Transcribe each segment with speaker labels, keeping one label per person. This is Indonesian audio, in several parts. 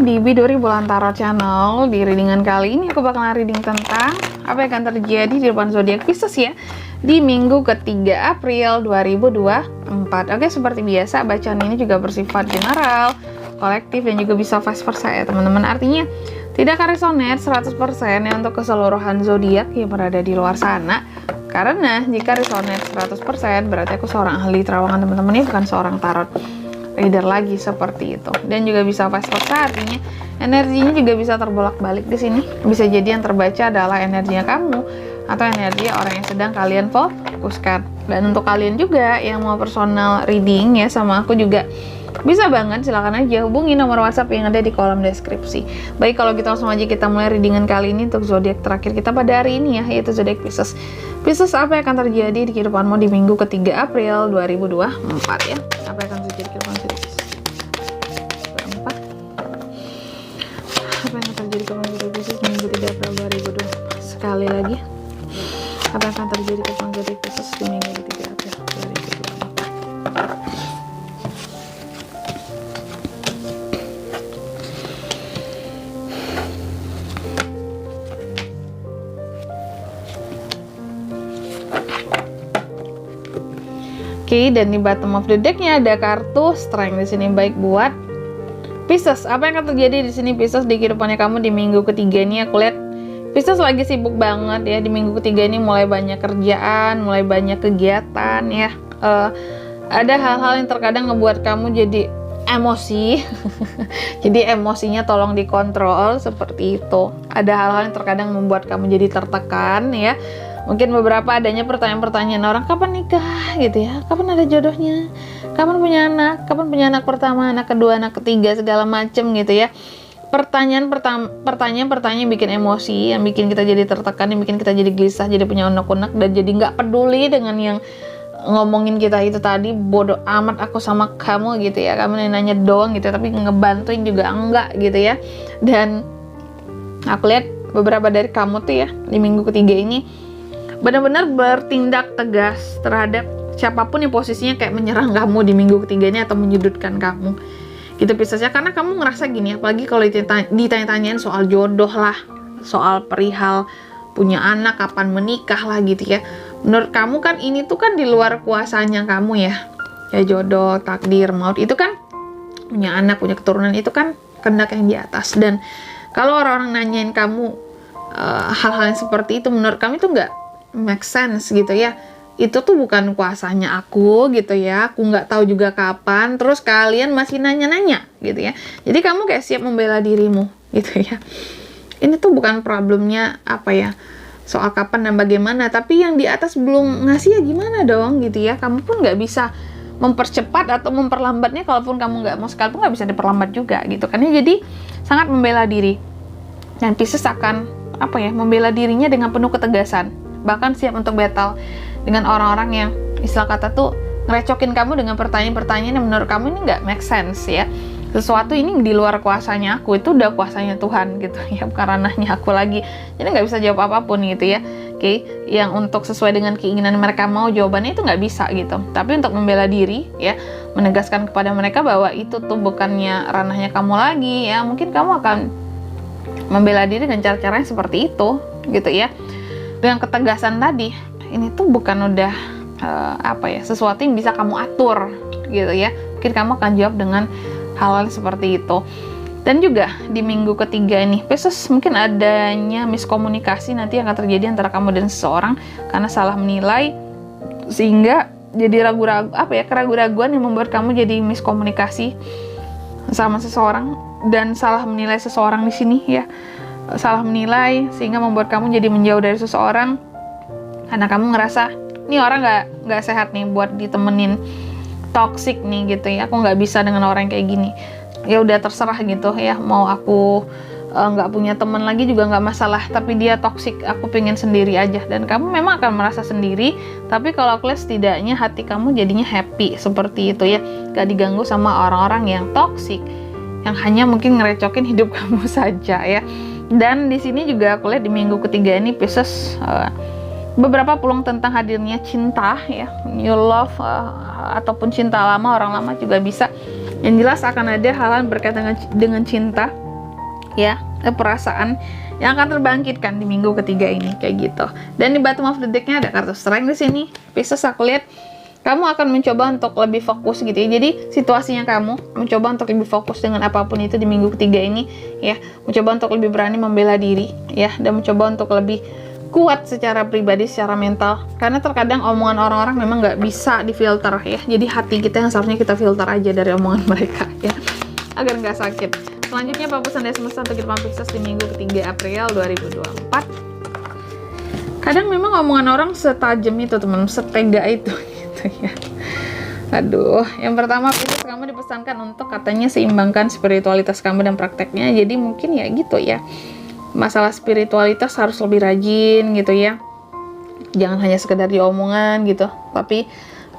Speaker 1: di Biduri Bulan Tarot Channel. Di readingan kali ini aku bakalan reading tentang apa yang akan terjadi di depan zodiak Pisces ya di minggu ketiga April 2024. Oke, seperti biasa bacaan ini juga bersifat general, kolektif, dan juga bisa vice versa ya teman-teman. Artinya tidak akan resonate 100% ya untuk keseluruhan zodiak yang berada di luar sana. Karena jika resonate 100% berarti aku seorang ahli terawangan teman-teman, ini bukan seorang tarot reader lagi seperti itu. Dan juga bisa vice versa, artinya energinya juga bisa terbolak-balik di sini. Bisa jadi yang terbaca adalah energinya kamu atau energi orang yang sedang kalian fokuskan. Dan untuk kalian juga yang mau personal reading ya sama aku juga bisa banget, silakan aja hubungi nomor WhatsApp yang ada di kolom deskripsi. Baik, kalau gitu langsung aja kita mulai readingan kali ini untuk zodiak terakhir kita pada hari ini ya, yaitu zodiak Pisces. Pisces, apa yang akan terjadi di kehidupanmu di minggu ketiga April 2024 ya? Apa yang akan terjadi di kehidupan zodiak Pisces? 24. Apa yang akan terjadi di kehidupan zodiak Pisces di minggu 3 April 2024? Sekali lagi, apa yang akan terjadi di kehidupan zodiak Pisces di minggu 3 April 2024? Oke, dan di bottom of the deck-nya ada kartu Strength di sini. Baik buat Pisces, apa yang akan terjadi di sini Pisces di kehidupannya kamu di minggu ketiga ini? Aku lihat Pisces lagi sibuk banget ya di minggu ketiga ini, mulai banyak kerjaan, mulai banyak kegiatan ya. Ada hal-hal yang terkadang ngebuat kamu jadi emosi. Jadi emosinya tolong dikontrol seperti itu. Ada hal-hal yang terkadang membuat kamu jadi tertekan ya. Mungkin beberapa adanya pertanyaan-pertanyaan orang, kapan nikah gitu ya, kapan ada jodohnya, kapan punya anak pertama, anak kedua, anak ketiga, segala macem gitu ya. Pertanyaan yang bikin emosi, yang bikin kita jadi tertekan, yang bikin kita jadi gelisah, jadi punya unek-unek, dan jadi nggak peduli dengan yang ngomongin kita itu tadi. Bodoh amat aku sama kamu gitu ya, kamu nanya doang gitu, tapi ngebantuin juga enggak gitu ya. Dan aku lihat beberapa dari kamu tuh ya di minggu ketiga ini benar-benar bertindak tegas terhadap siapapun yang posisinya kayak menyerang kamu di minggu ketiga ini atau menyudutkan kamu gitu Pisces ya. Karena kamu ngerasa gini, apalagi kalau ditanya-tanyain soal jodoh lah, soal perihal punya anak, kapan menikah lah gitu ya. Menurut kamu kan ini tuh kan di luar kuasanya kamu ya, jodoh, takdir, maut itu kan, punya anak, punya keturunan itu kan kehendak yang di atas. Dan kalau orang-orang nanyain kamu hal-hal yang seperti itu, menurut kamu itu nggak make sense gitu ya. Itu tuh bukan kuasanya aku gitu ya, aku nggak tahu juga kapan, terus kalian masih nanya-nanya gitu ya. Jadi kamu kayak siap membela dirimu gitu ya. Ini tuh bukan problemnya apa ya, soal kapan dan bagaimana, tapi yang di atas belum ngasih ya gimana dong gitu ya. Kamu pun nggak bisa mempercepat atau memperlambatnya, kalaupun kamu nggak mau sekalipun nggak bisa diperlambat juga gitu kan ya. Jadi sangat membela diri, dan Pisces akan apa ya, membela dirinya dengan penuh ketegasan, bahkan siap untuk battle dengan orang-orang yang istilah kata tuh ngerecokin kamu dengan pertanyaan-pertanyaan yang menurut kamu ini nggak make sense ya. Sesuatu ini di luar kuasanya aku, itu udah kuasanya Tuhan gitu ya, bukan ranahnya aku lagi. Jadi nggak bisa jawab apapun gitu ya. Oke, yang untuk sesuai dengan keinginan mereka mau jawabannya itu nggak bisa gitu. Tapi untuk membela diri ya, menegaskan kepada mereka bahwa itu tuh bukannya ranahnya kamu lagi ya. Mungkin kamu akan membela diri dengan cara-cara yang seperti itu gitu ya. Dengan ketegasan tadi, ini tuh bukan udah apa ya, sesuatu yang bisa kamu atur gitu ya. Mungkin kamu akan jawab dengan hal-hal seperti itu. Dan juga di minggu ketiga ini Pisces, mungkin adanya miskomunikasi nanti yang akan terjadi antara kamu dan seseorang karena salah menilai, sehingga jadi ragu-ragu apa ya, keraguan-raguan yang membuat kamu jadi miskomunikasi sama seseorang dan salah menilai seseorang di sini ya. Salah menilai sehingga membuat kamu jadi menjauh dari seseorang karena kamu ngerasa ini orang nggak sehat nih buat ditemenin, toxic nih gitu ya. Aku nggak bisa dengan orang kayak gini, ya udah terserah gitu ya, mau aku nggak punya teman lagi juga nggak masalah, tapi dia toxic, aku pengen sendiri aja. Dan kamu memang akan merasa sendiri, tapi kalau aku lihat setidaknya hati kamu jadinya happy seperti itu ya, gak diganggu sama orang-orang yang toxic, yang hanya mungkin ngerecokin hidup kamu saja ya. Dan di sini juga aku lihat di minggu ketiga ini Pisces beberapa peluang tentang hadirnya cinta ya, new love ataupun cinta lama, orang lama juga bisa. Yang jelas akan ada hal-hal berkaitan dengan cinta ya, perasaan yang akan terbangkitkan di minggu ketiga ini kayak gitu. Dan di bottom of the deck-nya ada kartu strength di sini. Pisces, aku lihat kamu akan mencoba untuk lebih fokus gitu ya. Jadi situasinya kamu mencoba untuk lebih fokus dengan apapun itu di minggu ketiga ini ya. Mencoba untuk lebih berani membela diri ya, dan mencoba untuk lebih kuat secara pribadi, secara mental. Karena terkadang omongan orang-orang memang nggak bisa difilter ya. Jadi hati kita yang seharusnya kita filter aja dari omongan mereka ya, agar nggak sakit. Selanjutnya apa pesan dari semesta untuk kehidupan Pisces di minggu ketiga April 2024? Kadang memang omongan orang setajam itu teman, setega itu gitu ya. Aduh, yang pertama Pisces, kamu dipesankan untuk katanya seimbangkan spiritualitas kamu dan prakteknya. Jadi mungkin ya gitu ya, masalah spiritualitas harus lebih rajin gitu ya. Jangan hanya sekedar diomongan gitu, tapi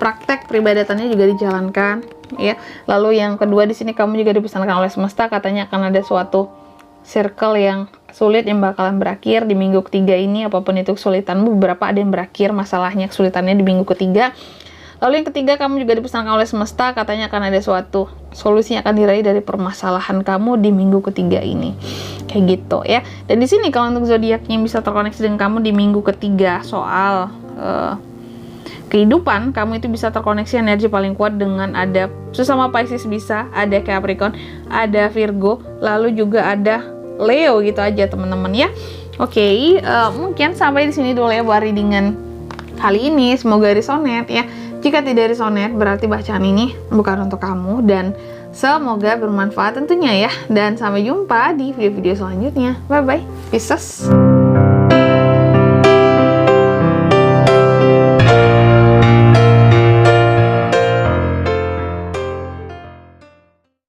Speaker 1: praktek peribadatannya juga dijalankan ya. Lalu yang kedua di sini kamu juga dipesankan oleh semesta, katanya akan ada suatu circle yang sulit yang bakalan berakhir di minggu ketiga ini. Apapun itu kesulitanmu, beberapa ada yang berakhir masalahnya, kesulitannya di minggu ketiga. Lalu yang ketiga, kamu juga dipesankan oleh semesta, katanya akan ada suatu solusi yang akan diraih dari permasalahan kamu di minggu ketiga ini. Kayak gitu ya. Dan di sini kalau untuk zodiaknya yang bisa terkoneksi dengan kamu di minggu ketiga soal kehidupan, kamu itu bisa terkoneksi energi paling kuat dengan ada sesama Pisces, bisa ada Capricorn, ada Virgo, lalu juga ada Leo gitu aja teman-teman ya. Oke, mungkin sampai di sini dulu ya buat readingan kali ini. Semoga resonate ya. Jika tidak resonate, berarti bacaan ini bukan untuk kamu, dan semoga bermanfaat tentunya ya. Dan sampai jumpa di video-video selanjutnya. Bye-bye, Pisces.